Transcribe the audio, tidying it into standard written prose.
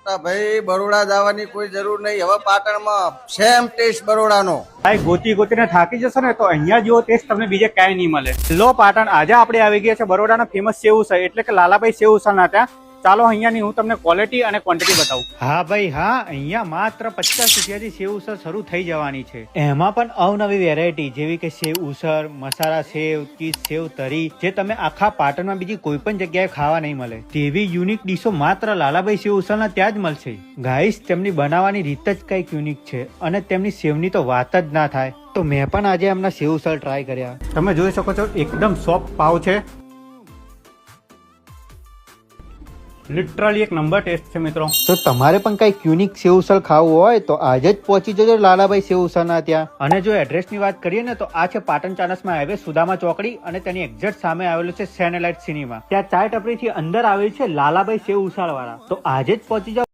મોટા ભાઈ બરોડા જવાની કોઈ જરૂર નહીં. હવે પાટણમાં સેમ ટેસ્ટ બરોડાનો. ભાઈ ગોતી ગોતીને થાકી જશો ને તો અહીંયા જેવો ટેસ્ટ તમને બીજે ક્યાંય નહીં મળે. લો પાટણ, આજે આપણે આવી ગયા છે બરોડાના ફેમસ સેવ ઉસળ એટલે કે લાલાભાઈ સેવ ઉસળના ત્યાં. ચાલો અહીંયાની હું તમને ક્વોલિટી અને ક્વોન્ટિટી બતાવું. હા ભાઈ હા, અહીંયા માત્ર 50 રૂપિયાથી સેવ ઉસળ શરૂ થઈ જવાની છે. એમાં પણ અવનવી વેરાયટી જેવી કે સેવ ઉસળ, મસાલા સેવ, ચીઝ સેવ તરી, જે તમે આખા પાટણમાં બીજી કોઈ પણ જગ્યાએ ખાવા નહીં મળે તેવી યુનિક ડીશો માત્ર લાલાભાઈ સેવ ઉસળના ત્યાં જ મળશે. ગાઈસ, તેમની બનાવવાની રીત જ કંઈક યુનિક છે અને તેમની સેવની તો વાત જ ના થાય. તો મેં પણ આજે એમના સેવ ઉસળ ટ્રાય કર્યા. તમે જોઈ શકો છો એકદમ સોફ્ટ પાવ છે. લિટરલી એક નંબર ટેસ્ટ છે મિત્રો. તો તમારે પણ કઈક યુનિક સેવ ઉસળ ખાવું હોય તો આજે જ પહોંચી જજો લાલાભાઈ સેવ ઉસળના ત્યાં. અને જો એડ્રેસ ની વાત કરીએ ને તો આ છે પાટણ ચાણસ્મા હાઈવે, સુદામા ચોકડી, અને તેની એક્ઝેક્ટ સામે આવેલું છે સેનેલાઇટ સિનેમા. ત્યાં ચાય ટપરી થી અંદર આવેલ છે લાલાભાઈ સેવ ઉસળ વાળા. તો આજે જ પહોંચી જાઓ.